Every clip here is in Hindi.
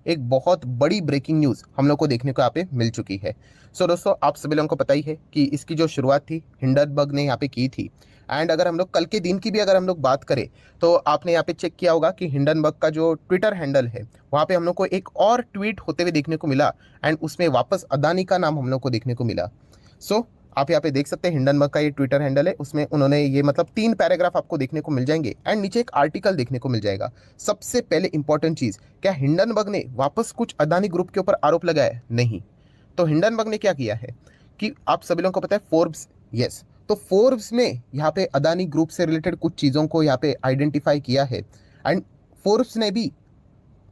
एक बहुत बड़ी ब्रेकिंग न्यूज़ हम लोग को देखने को यहाँ पे मिल चुकी है। सो दोस्तों, आप सभी लोगों को पता ही है कि इसकी जो शुरुआत थी हिंडनबर्ग ने यहाँ पे की थी। एंड अगर हम लोग कल के दिन की भी अगर हम लोग बात करें, तो आपने यहाँ पे चेक किया होगा कि हिंडनबर्ग का जो ट्विटर हैंडल है, वहाँ पे हम लोग को एक और ट्वीट होते हुए देखने को मिला। एंड उसमें वापस अदानी का नाम हम लोग को देखने को मिला। सो आप यहाँ पे देख सकते हैं हिंडनबर्ग का ये ट्विटर हैंडल है, उसमें उन्होंने ये मतलब 3 पैराग्राफ आपको देखने को मिल जाएंगे एंड नीचे एक आर्टिकल देखने को मिल जाएगा। सबसे पहले इंपॉर्टेंट चीज, क्या हिंडनबर्ग ने वापस कुछ अदानी ग्रुप के ऊपर आरोप लगाया है? नहीं। तो हिंडनबर्ग ने क्या किया है कि आप सभी लोगों को पता है फोर्ब्स, यस, तो फोर्ब्स ने यहाँ पे अदानी ग्रुप से रिलेटेड कुछ चीजों को यहाँ पे आइडेंटिफाई किया है। एंड फोर्ब्स ने भी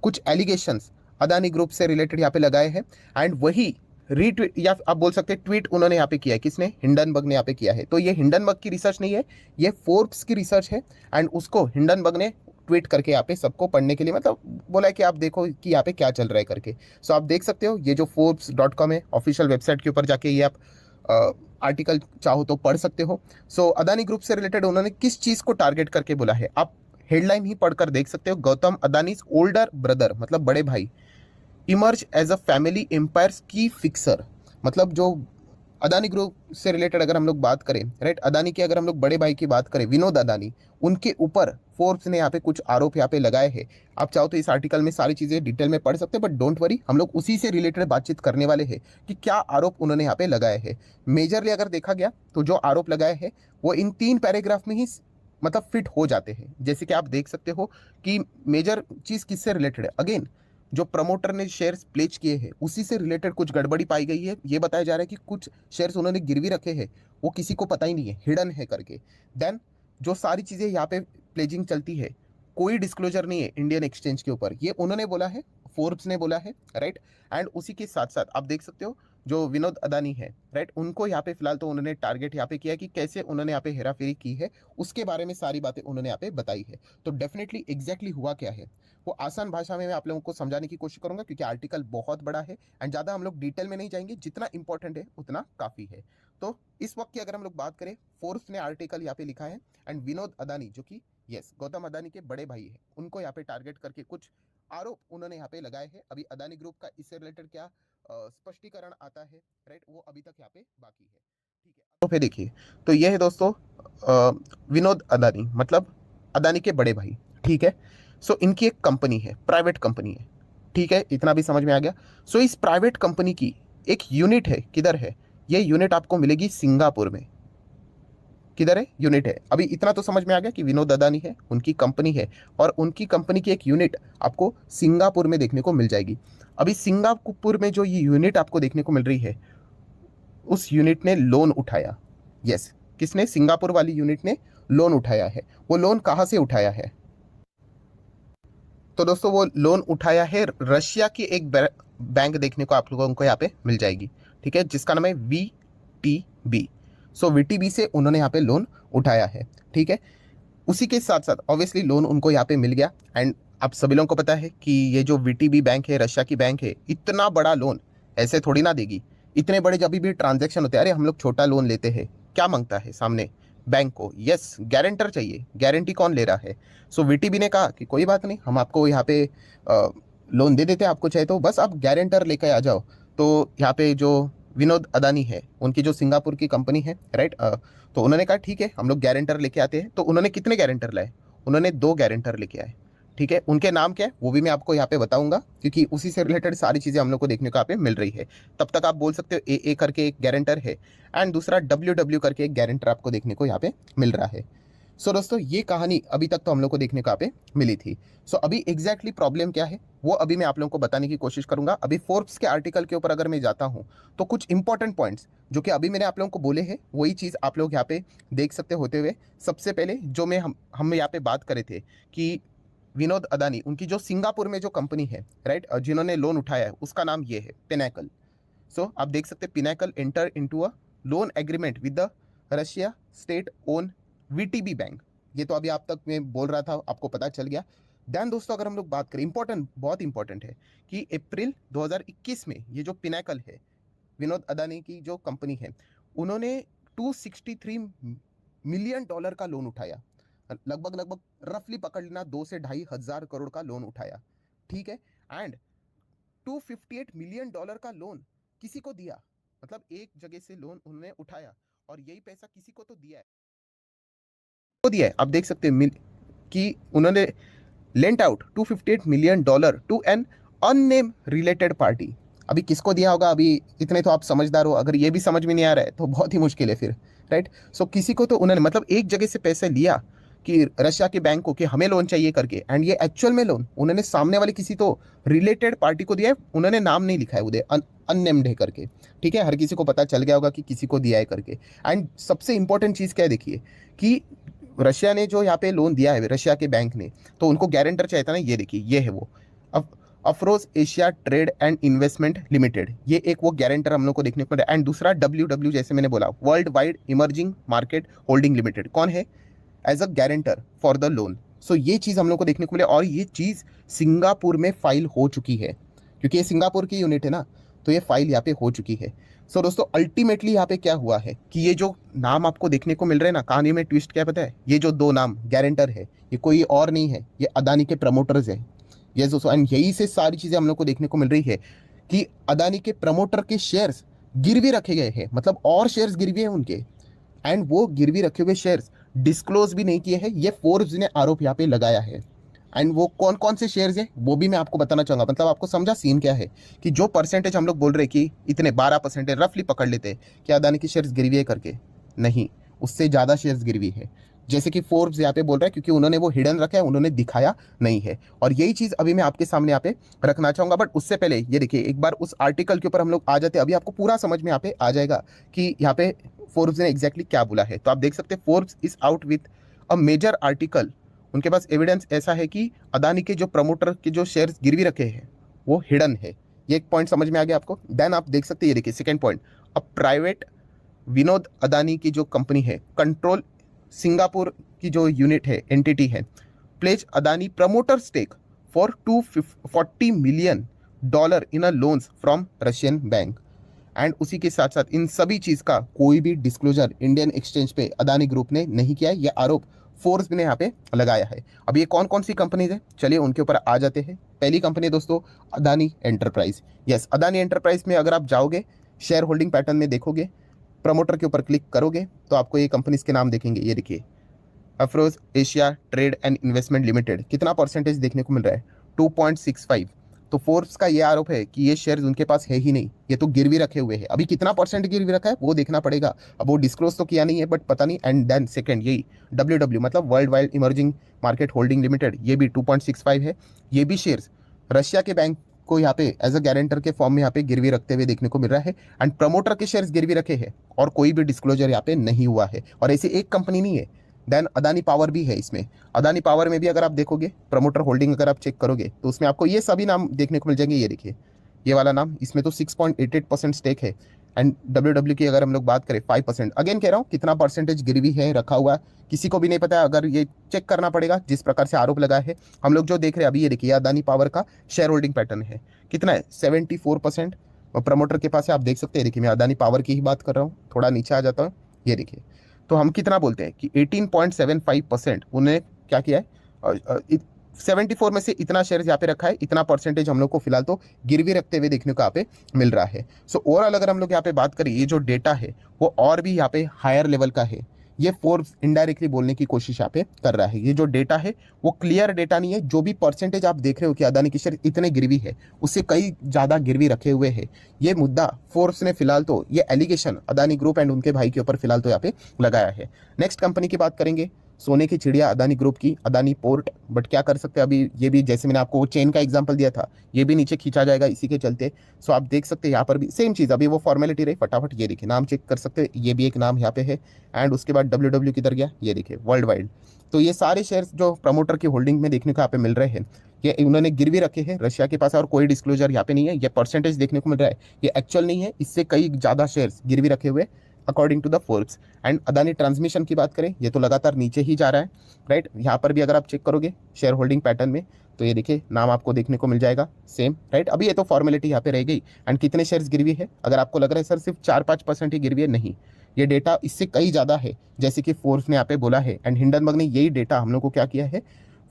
कुछ एलिगेशंस अदानी ग्रुप से रिलेटेड यहाँ पे लगाए हैं। एंड वही रीट्वीट या आप बोल सकते हैं ट्वीट उन्होंने यहाँ पे किया है। किसने? हिंडनबर्ग ने यहाँ पे किया है। तो ये हिंडनबर्ग की रिसर्च नहीं है, ये फोर्ब्स की रिसर्च है। एंड उसको हिंडनबर्ग ने ट्वीट करके यहाँ पे सबको पढ़ने के लिए मतलब बोला है कि आप देखो कि यहाँ पे क्या चल रहा है करके। सो आप देख सकते हो ये जो forbes.com है, ऑफिशियल वेबसाइट के ऊपर जाके ये आप आर्टिकल चाहो तो पढ़ सकते हो। सो अदानी ग्रुप से रिलेटेड उन्होंने किस चीज को टारगेट करके बोला है, आप हेडलाइन ही पढ़कर देख सकते हो। गौतम अदानीज ओल्डर ब्रदर, मतलब बड़े भाई, emerge as a family empires की फिक्सर। मतलब जो अदानी ग्रुप से रिलेटेड अगर हम लोग बात करें, राइट, अदानी के अगर हम लोग बड़े भाई की बात करें, विनोद अदानी, उनके ऊपर फोर्ब्स ने यहाँ पे कुछ आरोप यहाँ पे लगाए हैं। आप चाहो तो इस आर्टिकल में सारी चीजें डिटेल में पढ़ सकते हैं, बट डोंट वरी, हम लोग उसी से रिलेटेड बातचीत करने वाले हैं कि क्या आरोप उन्होंने यहाँ पे लगाए हैं। मेजरली अगर देखा गया तो जो आरोप लगाए हैं वो इन 3 पैराग्राफ में ही मतलब फिट हो जाते हैं। जैसे कि आप देख सकते हो कि मेजर चीज किससे रिलेटेड है। अगेन, जो प्रमोटर ने शेयर्स प्लेज किए हैं उसी से रिलेटेड कुछ गड़बड़ी पाई गई है। ये बताया जा रहा है कि कुछ शेयर्स उन्होंने गिरवी रखे हैं, वो किसी को पता ही नहीं है, हिडन है करके। देन जो सारी चीजें यहाँ पे प्लेजिंग चलती है, कोई डिस्क्लोजर नहीं है इंडियन एक्सचेंज के ऊपर, ये उन्होंने बोला है, फोर्ब्स ने बोला है, राइट। एंड उसी के साथ साथ आप देख सकते हो जो विनोद अदानी है, राइट, उनको यहाँ पे फिलहाल तो उन्होंने टारगेट यहाँ पे किया कि कैसे उन्होंने यहाँ पे हेराफेरी की है, उसके बारे में सारी बातें उन्होंने यहाँ पे बताई है। तो डेफिनेटली एग्जैक्टली हुआ क्या है वो आसान भाषा में मैं आप लोगों को समझाने की कोशिश करूंगा, क्योंकि आर्टिकल बहुत बड़ा है एंड ज़्यादा हम लोग डिटेल में नहीं जाएंगे, जितना इंपॉर्टेंट है उतना काफ़ी है। तो इस वक्त की अगर हम लोग बात करें, फोर्ब्स ने आर्टिकल यहाँ पे लिखा है एंड विनोद अदानी जो कि यस गौतम अदानी के बड़े भाई है, उनको यहाँ पे टारगेट करके कुछ आरोप उन्होंने यहाँ पे लगाए हैं। अभी अदानी ग्रुप का इससे रिलेटेड क्या स्पष्टीकरण आता है, राइट, वो अभी तक यहाँ पे बाकी है। ठीक है, तो फिर देखिए, तो ये है दोस्तों विनोद अदानी, मतलब अदानी के बड़े भाई, ठीक है। सो इनकी एक कंपनी है, प्राइवेट कंपनी है, ठीक है, इतना भी समझ में आ गया। सो इस प्राइवेट कंपनी की एक यूनिट है, किधर है ये यूनिट? आपको मिलेगी सिंगापुर में। किधर है यूनिट है? अभी इतना तो समझ में आ गया कि विनोद अदानी है, उनकी कंपनी है, और उनकी कंपनी की एक यूनिट आपको सिंगापुर में देखने को मिल जाएगी। अभी सिंगापुर में जो ये यूनिट आपको देखने को मिल रही है, उस यूनिट ने लोन उठाया। यस, किसने? सिंगापुर वाली यूनिट ने लोन उठाया है। वो लोन कहाँ से उठाया है? तो दोस्तों वो लोन उठाया है रशिया की एक बैंक देखने को आप लोगों को यहाँ पे मिल जाएगी, ठीक है, जिसका नाम है VTB। सो VTB से उन्होंने यहाँ पे लोन उठाया है, ठीक है। उसी के साथ साथ ऑब्वियसली लोन उनको यहाँ पे मिल गया। एंड आप सभी लोगों को पता है कि ये जो VTB बैंक है, रशिया की बैंक है, इतना बड़ा लोन ऐसे थोड़ी ना देगी। इतने बड़े जब भी ट्रांजेक्शन होते हैं, अरे हम लोग छोटा लोन लेते हैं, क्या मांगता है सामने बैंक को? यस, गारंटर चाहिए। गारंटी कौन ले रहा है? सो VTB ने कहा कि कोई बात नहीं, हम आपको यहाँ पे लोन दे देते हैं, आपको चाहे तो बस आप गारंटर लेकर आ जाओ। तो यहाँ पे जो विनोद अदानी है, उनकी जो सिंगापुर की कंपनी है, राइट, तो उन्होंने कहा ठीक है हम लोग गारंटर लेके आते हैं। तो उन्होंने कितने गारंटर लाए? उन्होंने 2 गारंटर लेके आए, ठीक है। उनके नाम क्या है वो भी मैं आपको यहाँ पे बताऊंगा, क्योंकि उसी से रिलेटेड सारी चीजें हम लोग को देखने को यहाँ पे मिल रही है। तब तक आप बोल सकते हो AA करके एक गारंटर है एंड दूसरा WW करके एक गारंटर आपको देखने को यहाँ पे मिल रहा है। सो दोस्तों ये कहानी अभी तक तो हम लोग को देखने को यहाँ पे मिली थी। सो अभी एग्जैक्टली प्रॉब्लम क्या है वो अभी मैं आप लोगों को बताने की कोशिश करूंगा। अभी फोर्ब्स के आर्टिकल के ऊपर अगर मैं जाता हूँ, तो कुछ इंपॉर्टेंट पॉइंट्स जो कि अभी मैंने आप लोगों को बोले हैं, वही चीज़ आप लोग यहाँ पे देख सकते होते हुए। सबसे पहले जो मैं हम यहाँ पे बात करे थे कि विनोद अदानी, उनकी जो सिंगापुर में जो कंपनी है, राइट, जिन्होंने लोन उठाया है, उसका नाम ये है पिनाकल। सो आप देख सकते हैं Pinnacle enter into a loan agreement with the Russia state own VTB bank. ये तो अभी आप तक मैं बोल रहा था, आपको पता चल गया। देन दोस्तों अगर हम लोग बात करें, इंपॉर्टेंट, बहुत इंपॉर्टेंट है कि अप्रैल 2021 में ये जो पिनाकल है, विनोद अदानी की जो कंपनी है, उन्होंने 263 मिलियन डॉलर का लोन उठाया। लगभग लगभग रफली पकड़ लेना 2 से 2.5 हजार करोड़ का लोन उठाया, ठीक है। एंड $258 मिलियन का लोन किसी को दिया, मतलब एक जगह से लोन उन्होंने उठाया और यही पैसा किसी को तो दिया है। आप देख सकते हैं कि उन्होंने lent out $258 million to an unnamed related party. अभी किसको दिया होगा, अभी इतने तो आप समझदार हो, अगर ये भी समझ में नहीं आ रहा है तो बहुत ही मुश्किल है फिर, राइट। सो किसी को तो उन्होंने मतलब एक जगह से पैसे लिया कि रशिया के बैंक को कि हमें लोन चाहिए करके, एंड ये एक्चुअल में लोन उन्होंने सामने वाले किसी तो रिलेटेड पार्टी को दिया है, उन्होंने नाम नहीं लिखा है उधर, अननेम्ड है करके, ठीक है। हर किसी को पता चल गया होगा कि किसी को दिया है करके। एंड सबसे इंपॉर्टेंट चीज़ क्या है, देखिए कि रशिया ने जो यहाँ पे लोन दिया है, रशिया के बैंक ने, तो उनको गारंटर चाहिए था ना, ये देखिए ये है वो Afroz Asia trade and investment limited, ये एक वो गारंटर हम लोग को देखने को मिला। एंड दूसरा WW, जैसे मैंने बोला, World Wide Emerging Market Holding Limited, कौन है as a guarantor for the loan. So ये चीज़ हम लोग को देखने को मिले, और ये चीज़ सिंगापुर में फाइल हो चुकी है, क्योंकि ये सिंगापुर की यूनिट है ना, तो ये फाइल यहाँ पे हो चुकी है। सो दोस्तों अल्टीमेटली यहाँ पे क्या हुआ है कि ये जो नाम आपको देखने को मिल रहे हैं ना, कहानी में ट्विस्ट क्या पता है, ये जो दो नाम गारंटर है ये कोई और नहीं है, ये अदानी के प्रमोटर्स है। ये दोस्तों, एंड यही से सारी चीज़ें हम लोग को देखने को मिल रही है कि अदानी के प्रमोटर के शेयर्स गिरवी रखे गए हैं, मतलब और शेयर्स गिरवी हैं उनके, एंड वो गिरवी रखे हुए शेयर्स डिस्क्लोज भी नहीं किए हैं, ये फोर्ब्स ने आरोप यहाँ पे लगाया है। एंड वो कौन कौन से शेयर्स हैं वो भी मैं आपको बताना चाहूँगा, मतलब आपको समझा सीन क्या है कि जो परसेंटेज हम लोग बोल रहे कि इतने 12% रफली पकड़ लेते हैं कि अदानी की शेयर्स गिरवी है करके, नहीं, उससे ज़्यादा शेयर्स गिरवी है, जैसे कि फोर्ब्स यहाँ पे बोल रहा है, क्योंकि उन्होंने वो हिडन रखा है, उन्होंने दिखाया नहीं है। और यही चीज़ अभी मैं आपके सामने यहाँ पे रखना चाहूँगा, बट उससे पहले ये देखिए एक बार उस आर्टिकल के ऊपर हम लोग आ जाते हैं, अभी आपको पूरा समझ में यहाँ पे आ जाएगा कि यहाँ पे फोर्ब्स ने एग्जैक्टली क्या बोला है। तो आप देख सकते हैं Forbes is out with a major article, उनके पास एविडेंस ऐसा है कि अदानी के जो प्रमोटर के जो शेयर्स गिरवी रखे हैं वो हिडन है। ये एक पॉइंट समझ में आ गया आपको। देन आप देख सकते हैं, ये देखिए second point, a private Vinod Adani की जो कंपनी है, कंट्रोल सिंगापुर की जो यूनिट है, एंटिटी है, pledge Adani promoter stake for $240 million in a loans from Russian bank. And उसी के साथ साथ इन सभी चीज़ का कोई भी डिस्क्लोजर इंडियन एक्सचेंज पे अदानी ग्रुप ने नहीं किया है, यह आरोप फोर्स ने यहाँ पे लगाया है। अब ये कौन कौन सी कंपनीज है, चलिए उनके ऊपर आ जाते हैं। पहली कंपनी दोस्तों Adani enterprise. Yes, Adani enterprise में अगर आप जाओगे, शेयर होल्डिंग पैटर्न में देखोगे, प्रमोटर के ऊपर क्लिक करोगे तो आपको ये कंपनीज के नाम देखेंगे। ये देखिए Afroz Asia trade and investment limited, कितना परसेंटेज देखने को मिल रहा है, 2.65। तो फोर्ब्स का ये आरोप है कि ये शेयर्स उनके पास है ही नहीं, ये तो गिरवी रखे हुए हैं। अभी कितना परसेंट गिरवी रखा है वो देखना पड़ेगा, अब वो डिस्क्लोज तो किया नहीं है, बट पता नहीं। एंड देन सेकंड यही WW मतलब world Wide Emerging Market Holding limited, ये भी 2.65 है। ये भी शेयर्स रशिया के बैंक को यहाँ पे एज अ गारंटर के फॉर्म में यहाँ पे गिरवी रखते हुए देखने को मिल रहा है। एंड प्रमोटर के शेयर्स गिरवी रखे हैं और कोई भी डिस्क्लोजर यहाँ पे नहीं हुआ है, और ऐसी एक कंपनी नहीं है। देन अदानी पावर भी है इसमें। अदानी पावर में भी अगर आप देखोगे प्रमोटर होल्डिंग अगर आप चेक करोगे तो उसमें आपको ये सभी नाम देखने को मिल जाएंगे। ये देखिए ये वाला नाम, इसमें तो 6.88% स्टेक है। एंड WW की अगर हम लोग बात करें 5%, अगेन कह रहा हूँ कितना परसेंटेज गिरवी है रखा हुआ है किसी को भी नहीं पता है, अगर ये चेक करना पड़ेगा जिस प्रकार से आरोप लगा है। हम लोग जो देख रहे हैं अभी, ये देखिए अदानी पावर का शेयर होल्डिंग पैटर्न है, कितना है 74% प्रमोटर के पास है। आप देख सकते हैं, देखिए मैं अदानी पावर की ही बात कर रहा हूँ, थोड़ा नीचे आ जाता हूँ, ये देखिए। तो हम कितना बोलते हैं कि 18.75% उन्हें क्या किया है, 74 में से इतना शेयर यहाँ पे रखा है, इतना परसेंटेज हम लोग को फिलहाल तो गिरवी रखते हुए देखने को यहाँ पे मिल रहा है। सो ओवरऑल अगर हम लोग यहाँ पे बात करें, ये जो डेटा है वो और भी यहाँ पे हायर लेवल का है। ये फोर्ब्स इनडायरेक्टली बोलने की कोशिश यहाँ पे कर रहा है। ये जो डेटा है वो क्लियर डेटा नहीं है, जो भी परसेंटेज आप देख रहे हो कि अदानी की शेयर इतने गिरवी है, उससे कई ज़्यादा गिरवी रखे हुए हैं। ये मुद्दा फोर्ब्स ने फिलहाल तो, ये एलिगेशन अदानी ग्रुप एंड उनके भाई के ऊपर फिलहाल तो यहाँ पे लगाया है। नेक्स्ट कंपनी की बात करेंगे, सोने की चिड़िया अदानी ग्रुप की, अदानी पोर्ट। बट क्या कर सकते हैं अभी, ये भी जैसे मैंने आपको वो चेन का एग्जांपल दिया था, ये भी नीचे खींचा जाएगा इसी के चलते। सो आप देख सकते हैं यहाँ पर भी सेम चीज़, अभी वो फॉर्मेलिटी रही, फटाफट ये देखिए नाम चेक कर सकते हैं, ये भी एक नाम यहाँ पे है। एंड उसके बाद WW किधर गया, ये देखिए वर्ल्ड वाइड। तो ये सारे शेयर्स जो प्रमोटर की होल्डिंग में देखने को यहाँ पे मिल रहे हैं, ये उन्होंने गिरवी रखे हैं रशिया के पास, और कोई डिस्क्लोजर यहाँ पे नहीं है। ये परसेंटेज देखने को मिल रहा है, ये एक्चुअल नहीं है, इससे कई ज़्यादा शेयर्स गिरवी रखे हुए according to the Forbes. And Adani transmission की बात करें, ये तो लगातार नीचे ही जा रहा है, राइट। यहाँ पर भी अगर आप चेक करोगे शेयर होल्डिंग पैटर्न में, तो ये देखिए नाम आपको देखने को मिल जाएगा सेम, राइट। अभी ये तो फॉर्मेलिटी यहाँ पे रह गई। एंड कितने शेयर्स गिरवी है, अगर आपको लग रहा है सर सिर्फ 4-5% ही गिरवी है, नहीं, ये डेटा इससे कई ज़्यादा है, जैसे कि फोर्ब्स ने यहाँ पे बोला है। एंड हिंडनबर्ग ने यही डेटा हम लोग को क्या किया है,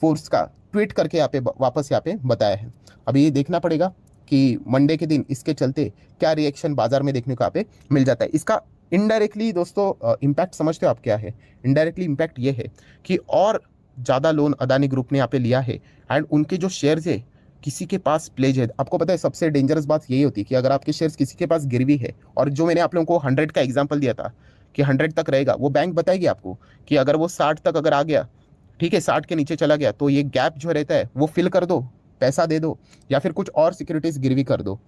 फोर्ब्स का ट्वीट करके यहाँ पे वापस यहाँ पे बताया है। अभी ये देखना पड़ेगा कि मंडे के दिन इसके चलते क्या रिएक्शन बाजार में देखने को यहाँ पे मिल जाता है। इसका इनडायरेक्टली दोस्तों इम्पैक्ट समझते हो आप क्या है? इनडायरेक्टली इम्पैक्ट ये है कि और ज़्यादा लोन अदानी ग्रुप ने यहाँ पे लिया है एंड उनके जो शेयर्स है किसी के पास प्लेज है। आपको पता है सबसे डेंजरस बात यही होती है कि अगर आपके शेयर्स किसी के पास गिरवी है, और जो मैंने आप लोगों को 100 का एग्जांपल दिया था कि 100 तक रहेगा, वो बैंक बताएगी आपको कि अगर वो 60 तक अगर आ गया, ठीक है, 60 के नीचे चला गया, तो ये गैप जो रहता है वो फिल कर दो, पैसा दे दो, या फिर कुछ और सिक्योरिटीज गिरवी कर दो,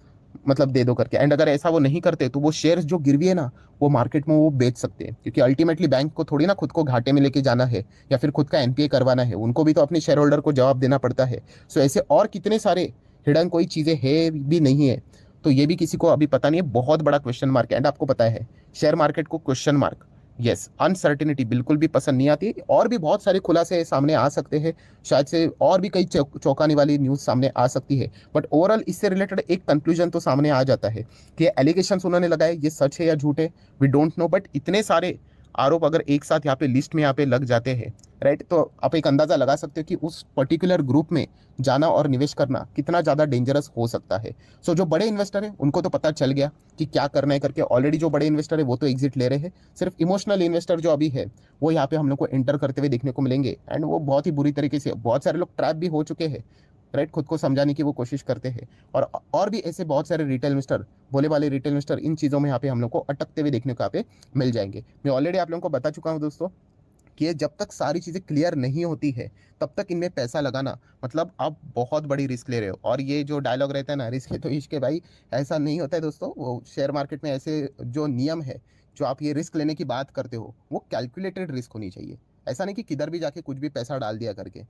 मतलब दे दो करके। एंड अगर ऐसा वो नहीं करते तो वो शेयर्स जो गिरवी है ना, वो मार्केट में वो बेच सकते हैं, क्योंकि अल्टीमेटली बैंक को थोड़ी ना खुद को घाटे में लेके जाना है या फिर खुद का एनपीए करवाना है, उनको भी तो अपने शेयर होल्डर को जवाब देना पड़ता है। सो ऐसे और कितने सारे हिडन कोई चीज़ें है भी नहीं है, तो ये भी किसी को अभी पता नहीं है। बहुत बड़ा क्वेश्चन मार्क है। एंड आपको पता है शेयर मार्केट को क्वेश्चन मार्क, यस, अनसर्टिनिटी बिल्कुल भी पसंद नहीं आती। और भी बहुत सारे खुलासे सामने आ सकते हैं, शायद से और भी कई चौंकाने वाली न्यूज़ सामने आ सकती है, बट ओवरऑल इससे रिलेटेड एक कंक्लूजन तो सामने आ जाता है कि एलिगेशंस उन्होंने लगाए ये सच है या झूठ है, वी डोंट नो। बट इतने सारे आरोप अगर एक साथ यहाँ पे लिस्ट में यहाँ पे लग जाते हैं, राइट, तो आप एक अंदाजा लगा सकते हो कि उस पर्टिकुलर ग्रुप में जाना और निवेश करना कितना ज़्यादा डेंजरस हो सकता है। सो जो बड़े इन्वेस्टर हैं उनको तो पता चल गया कि क्या करना है करके, ऑलरेडी जो बड़े इन्वेस्टर है वो तो एग्जिट ले रहे हैं। सिर्फ इमोशनल इन्वेस्टर जो अभी है वो यहाँ पे हम लोग को एंटर करते हुए देखने को मिलेंगे, एंड वो बहुत ही बुरी तरीके से, बहुत सारे लोग ट्रैप भी हो चुके हैं, राइट, खुद को समझाने की वो कोशिश करते हैं। और भी ऐसे बहुत सारे रिटेल इन्वेस्टर, भोले वाले रिटेल इन्वेस्टर इन चीज़ों में यहाँ पे हम लोग को अटकते हुए देखने को यहाँ पे मिल जाएंगे। मैं ऑलरेडी आप लोगों को बता चुका हूँ दोस्तों कि ये जब तक सारी चीज़ें क्लियर नहीं होती है तब तक इनमें पैसा लगाना मतलब आप बहुत बड़ी रिस्क ले रहे हो। और ये जो डायलॉग रहता है ना, रिस्क है तो इश्क है, भाई ऐसा नहीं होता है दोस्तों। वो शेयर मार्केट में ऐसे जो नियम है, जो आप ये रिस्क लेने की बात करते हो, वो कैलकुलेटेड रिस्क होनी चाहिए। ऐसा नहीं कि किधर भी जाके कुछ भी पैसा डाल दिया करके,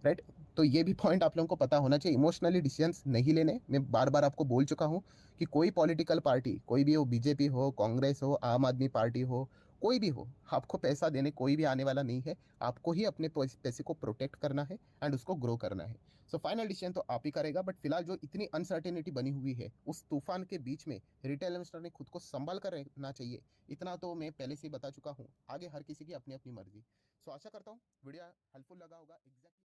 राइट। तो ये भी पॉइंट आप लोगों को पता होना चाहिए। इमोशनली डिसीजंस नहीं लेने। मैं बार बार आपको बोल चुका हूँ कि कोई पॉलिटिकल पार्टी, कोई भी हो, बीजेपी हो, कांग्रेस हो, आम आदमी पार्टी हो, कोई भी हो, आपको पैसा देने कोई भी आने वाला नहीं है। आपको ही अपने पैसे को प्रोटेक्ट करना है एंड उसको ग्रो करना है। सो फाइनल डिसीजन तो आप ही करेगा, बट फिलहाल जो इतनी अनसर्टेनिटी बनी हुई है उस तूफान के बीच में रिटेल इन्वेस्टर ने खुद को संभाल कर रहना चाहिए। इतना तो मैं पहले से ही बता चुका हूँ। आगे हर किसी की अपनी अपनी मर्जी। सो आशा करता हूँ वीडियो हेल्पफुल लगा होगा। एग्जैक्टली